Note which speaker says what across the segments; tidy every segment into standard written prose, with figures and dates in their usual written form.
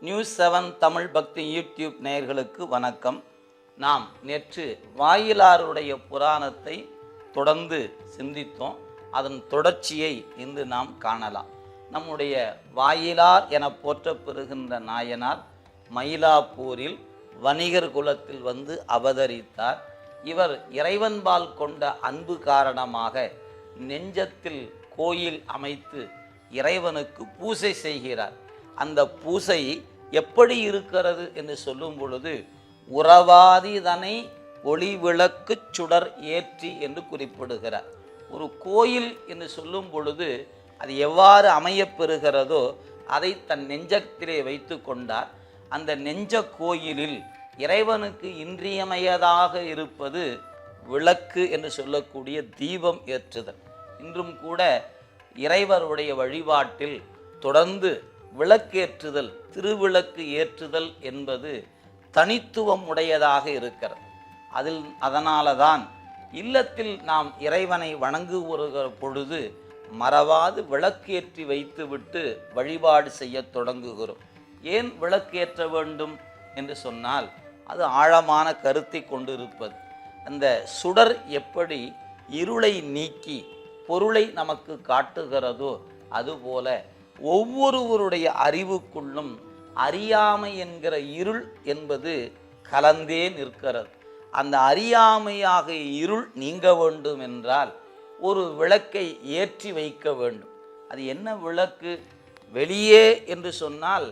Speaker 1: News 7 Tamil பக்தி YouTube நேயர்களுக்கு வணக்கம். நாம் நேற்று வாயிலாருடைய புராணத்தை தொடர்ந்து சிந்தித்தோம். அதன் தொடர்ச்சியை இன்று நாம் காணலாம். நம்முடைய வாயிலார் என போற்றப்பெறுகின்ற நாயனார் மயிலாப்பூரில் வணிகர் குலத்தில் வந்து அவதரித்தார். இவர் இறைவன்பால் கொண்ட அன்பு காரணமாக நெஞ்சத்தில் கோயில் அமைத்து இறைவனுக்கு பூசை செய்கிறார். அந்த பூசை எப்படி இருக்கிறது என்று சொல்லும் பொழுது, உறவாதிதனை ஒளி விளக்கு சுடர் ஏற்றி என்று குறிப்பிடுகிறார். ஒரு கோயில் என்று சொல்லும் பொழுது அது எவ்வாறு அமையப்பெறுகிறதோ அதை தன் நெஞ்சத்திலே வைத்து கொண்டார். அந்த நெஞ்ச கோயிலில் இறைவனுக்கு இன்றியமையதாக இருப்பது விளக்கு என்று சொல்லக்கூடிய தீபம் ஏற்றுதல். இன்றும் கூட இறைவருடைய வழிபாட்டில் தொடர்ந்து விளக்கேற்றுதல், திருவிளக்கு ஏற்றுதல் என்பது தனித்துவம் உடையதாக இருக்கிறது. அதனால தான் இல்லத்தில் நாம் இறைவனை வணங்குகிற பொழுது மறவாது விளக்கேற்றி வைத்துவிட்டு வழிபாடு செய்ய தொடங்குகிறோம். ஏன் விளக்கேற்ற வேண்டும் என்று சொன்னால், அது ஆழமான கருத்தை கொண்டிருப்பது. அந்த சுடர் எப்படி இருளை நீக்கி பொருளை நமக்கு காட்டுகிறதோ, அதுபோல ஒவ்வொருவருடைய அறிவுக்குள்ளும் அறியாமை என்கிற இருள் என்பது கலந்தே நிற்கிறது. அந்த அறியாமையாக இருள் நீங்க வேண்டும் என்றால் ஒரு விளக்கை ஏற்றி வைக்க வேண்டும். அது என்ன விளக்கு? வெளியே என்று சொன்னால்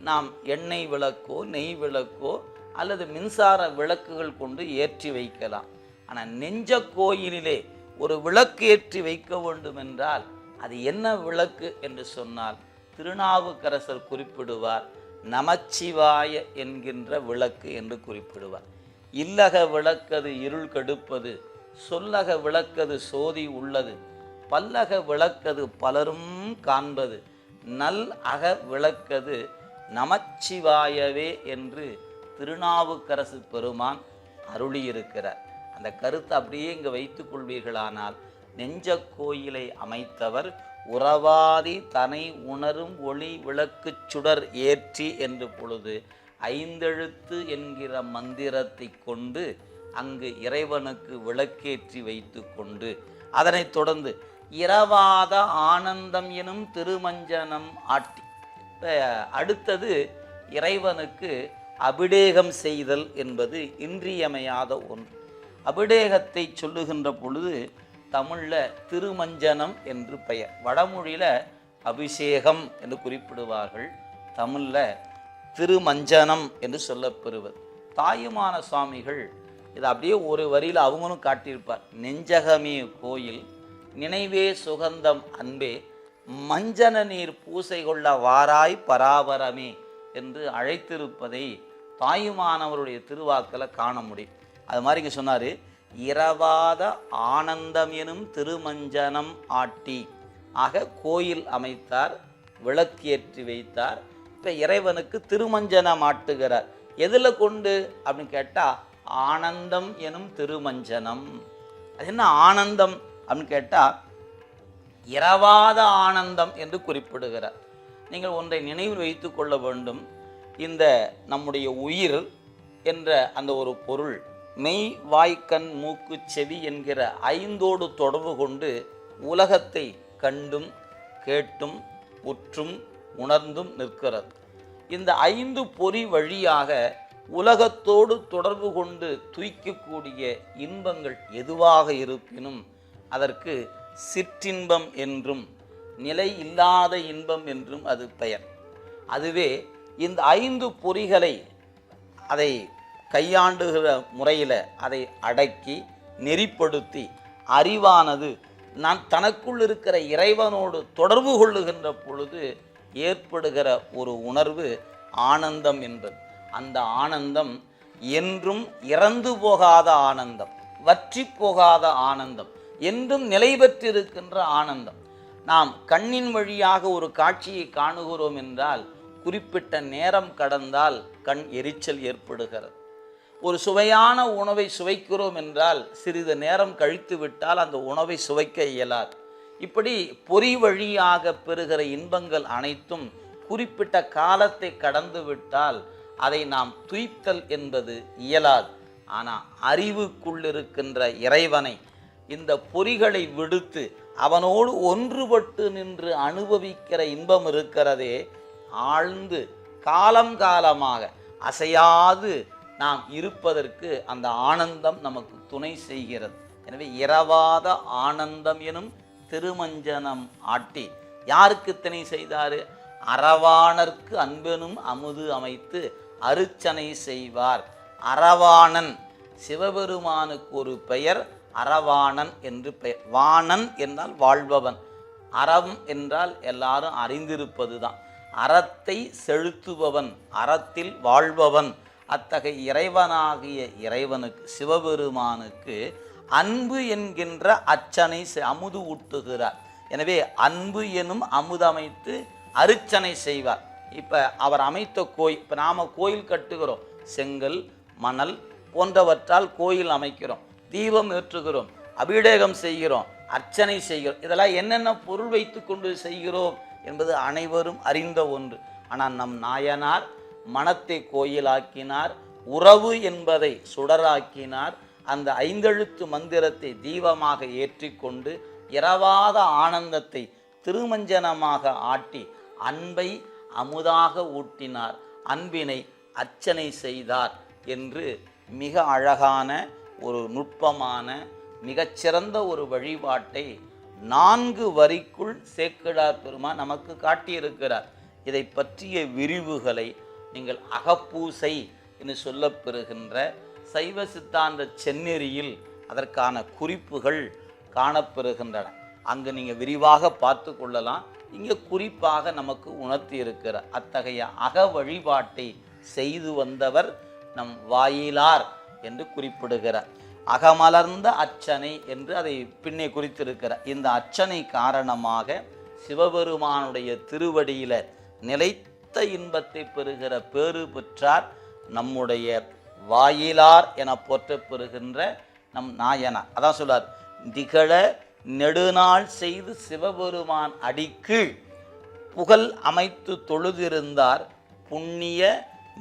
Speaker 1: நாம் எண்ணெய் விளக்கோ நெய் விளக்கோ அல்லது மின்சார விளக்குகள் கொண்டு ஏற்றி வைக்கலாம். ஆனால் நெஞ்ச கோயிலிலே ஒரு விளக்கு ஏற்றி வைக்க வேண்டும் என்றால் அது என்ன விளக்கு என்று சொன்னால், திருநாவுக்கரசர் குறிப்பிடுவார், நமச்சிவாய என்கின்ற விளக்கு என்று குறிப்பிடுவார். இல்லக விளக்கது இருள் கெடுப்பது, சொல்லக விளக்கது சோதி உள்ளது, பல்லக விளக்கது பலரும் காண்பது, நல் அக விளக்கது நமச்சிவாயவே என்று திருநாவுக்கரசு பெருமான் அருளியிருக்கிறார். அந்த கருத்தை அப்படியே இங்கே வைத்துக் கொள்வீர்களானால், நெஞ்ச கோயிலை அமைத்தவர் உறவாதி தனை உணரும் ஒளி விளக்கு சுடர் ஏற்றி என்று பொழுது 5 எழுத்து என்கிற மந்திரத்தை கொண்டு அங்கு இறைவனுக்கு விளக்கேற்றி வைத்து கொண்டு அதனைத் தொடர்ந்து இரவாத ஆனந்தம் எனும் திருமஞ்சனம் ஆட்டி, அடுத்தது இறைவனுக்கு அபிடேகம் செய்தல் என்பது இன்றியமையாத ஒன்று. அபிடேகத்தை சொல்லுகின்ற பொழுது தமிழில் திருமஞ்சனம் என்று பெயர். வடமொழியில் அபிஷேகம் என்று குறிப்பிடுவார்கள், தமிழில் திருமஞ்சனம் என்று சொல்லப்பெறுவது. தாயுமான சுவாமிகள் இதை அப்படியே ஒரு வரியில் அவங்களும் காட்டியிருப்பார். நெஞ்சகமே கோயில் நினைவே சுகந்தம் அன்பே மஞ்சன நீர் பூசை கொள்ள வாராய் பராபரமே என்று அழைத்திருப்பதை தாயுமானவருடைய திருவாக்கில் காண முடியும். அது மாதிரி இங்கே சொன்னார், இரவாத ஆனந்தம் எனும் திருமஞ்சனம் ஆட்டி. ஆக கோயில் அமைத்தார், விளக்கேற்றி வைத்தார். இப்போ இறைவனுக்கு திருமஞ்சனம் ஆட்டுகிறார். எதில் கொண்டு அப்படின்னு கேட்டால், ஆனந்தம் எனும் திருமஞ்சனம். அது என்ன ஆனந்தம் அப்படின்னு கேட்டால், இரவாத ஆனந்தம் என்று குறிப்பிடுகிறார். நீங்கள் ஒன்றை நினைவில் வைத்து கொள்ள வேண்டும். இந்த நம்முடைய உயிர் என்ற அந்த ஒரு பொருள் மெய் வாய்க்கண் மூக்கு செவி என்கிற 5ஓடு தொடர்பு கொண்டு உலகத்தை கண்டும் கேட்டும் உற்றும் உணர்ந்தும் நிற்கிறது. இந்த 5 பொறி வழியாக உலகத்தோடு தொடர்பு கொண்டு துய்க்கக்கூடிய இன்பங்கள் எதுவாக இருப்பினும் அதற்கு சிற்றின்பம் என்றும் நிலை இல்லாத இன்பம் என்றும் அது பெயர். அதுவே இந்த 5 பொறிகளை அதை கையாண்டுகிற முறையில் அதை அடக்கி நெறிப்படுத்தி அறிவானது நான் தனக்குள் இருக்கிற இறைவனோடு தொடர்பு கொள்ளுகின்ற பொழுது ஏற்படுகிற ஒரு உணர்வு ஆனந்தம் என்பது. அந்த ஆனந்தம் என்றும் இறந்து போகாத ஆனந்தம், வற்றி போகாத ஆனந்தம், என்றும் நிலை பெற்றிருக்கின்ற ஆனந்தம். நாம் கண்ணின் வழியாக ஒரு காட்சியை காணுகிறோம் என்றால் குறிப்பிட்ட நேரம் கடந்தால் கண் எரிச்சல் ஏற்படுகிறது. ஒரு சுவையான உணவை சுவைக்கிறோம் என்றால் சிறிது நேரம் கழித்து விட்டால் அந்த உணவை சுவைக்க இயலாது. இப்படி பொறி வழியாக பெறுகிற இன்பங்கள் அனைத்தும் குறிப்பிட்ட காலத்தை கடந்து விட்டால் அதை நாம் துய்த்தல் என்பது இயலாது. ஆனால் அறிவுக்குள் இருக்கின்ற இறைவனை இந்த பொறிகளை விடுத்து அவனோடு ஒன்றுபட்டு நின்று அனுபவிக்கிற இன்பம் இருக்கிறதே, ஆழ்ந்து காலம் காலமாக அசையாது நாம் இருப்பதற்கு அந்த ஆனந்தம் நமக்கு துணை செய்கிறது. எனவே இரவாத ஆனந்தம் எனும் திருமஞ்சனம் ஆட்டி யாருக்கு துணை செய்தாரு? அரவாணர்க்கு அன்பெனும் அமுது அமைத்து அருச்சனை செய்வார். அரவாணன் சிவபெருமானுக்கு ஒரு பெயர், அரவாணன் என்று பெயர். வாணன் என்றால் வாழ்பவன், அறம் என்றால் எல்லாரும் அறிந்திருப்பதுதான். அறத்தை செலுத்துபவன், அறத்தில் வாழ்பவன். அத்தகைய இறைவனாகிய இறைவனுக்கு, சிவபெருமானுக்கு அன்பு என்கின்ற அச்சனை அமுது ஊட்டுகிறார். எனவே அன்பு எனும் அமுதமைத்து அருச்சனை செய்வார். இப்போ அவர் அமைத்த கோயில், இப்போ நாம் கோயில் கட்டுகிறோம், செங்கல் மணல் போன்றவற்றால் கோயில் அமைக்கிறோம், தீபம் ஏற்றுகிறோம், அபிஷேகம் செய்கிறோம், அர்ச்சனை செய்கிறோம். இதெல்லாம் என்னென்ன பொருள் வைத்து கொண்டு செய்கிறோம் என்பது அனைவரும் அறிந்த ஒன்று. ஆனால் நம் நாயனார் மனத்தை கோயிலாக்கினார், உறவு என்பதை சுடராக்கினார். அந்த ஐந்தெழுத்து மந்திரத்தை தீபமாக ஏற்றிக்கொண்டு இரவாத ஆனந்தத்தை திருமஞ்சனமாக ஆட்டி அன்பை அமுதாக ஊட்டினார், அன்பினை அர்ச்சனை செய்தார் என்று மிக அழகான ஒரு நுட்பமான மிகச்சிறந்த ஒரு வழிபாட்டை 4 வரிக்குள் சேக்கிழார் பெருமான் நமக்கு காட்டியிருக்கிறார். இதை பற்றிய விரிவுகளை நீங்கள் அகப்பூசை என்று சொல்லப்பெறுகின்ற சைவ சித்தாந்த செந்நெறியில் அதற்கான குறிப்புகள் காணப்பெறுகின்றன. அங்கு நீங்கள் விரிவாக பார்த்து கொள்ளலாம். இங்கே குறிப்பாக நமக்கு உணர்த்தி இருக்கிறார். அத்தகைய அக வழிபாட்டை செய்து வந்தவர் நம் வாயிலார் என்று குறிப்பிடுகிறார். அகமலர்ந்த அர்ச்சனை என்று அதை பின்னே குறித்திருக்கிறார். இந்த அர்ச்சனை காரணமாக சிவபெருமானுடைய திருவடியில நிலைத்த இன்பத்தை பெறுகிற பேறு பெற்றார் நம்முடைய வாயிலார் என போற்ற பெறுகின்ற நம் நாயனார். அதான் சொல்றார், திகழ நெடுநாள் செய்து சிவபெருமான் அடிக்கு புகழ் அமைத்து தொழுதிருந்தார் புண்ணிய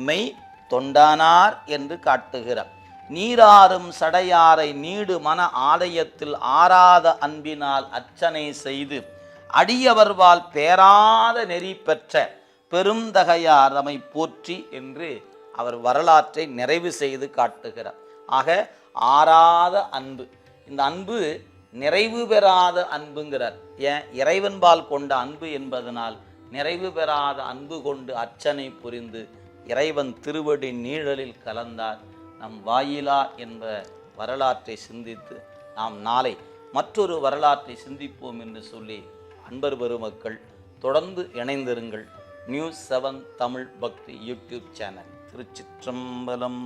Speaker 1: மெய் தொண்டானார் என்று காட்டுகிறார். நீராறும் சடையாரை நீடு மன ஆலயத்தில் ஆராத அன்பினால் அர்ச்சனை செய்து அடியவர்வால் பேராத நெறி பெற்ற பெருந்தகையார் தம்மை போற்றி என்று அவர் வரலாற்றை நிறைவு செய்து காட்டுகிறார். ஆக ஆராத அன்பு, இந்த அன்பு நிறைவு பெறாத அன்புங்கிறார். ஏன்? இறைவன்பால் கொண்ட அன்பு என்பதனால் நிறைவு பெறாத அன்பு கொண்டு அர்ச்சனை புரிந்து இறைவன் திருவடி நீழலில் கலந்தார். நம் வாயிலார் என்ற வரலாற்றை சிந்தித்து நாம் நாளை மற்றொரு வரலாற்றை சிந்திப்போம் என்று சொல்லி அன்பர் பெருமக்கள் தொடர்ந்து இணைந்திருங்கள். நியூஸ் 7 தமிழ் பக்தி யூடியூப் சேனல். திருச்சிற்றம்பலம்.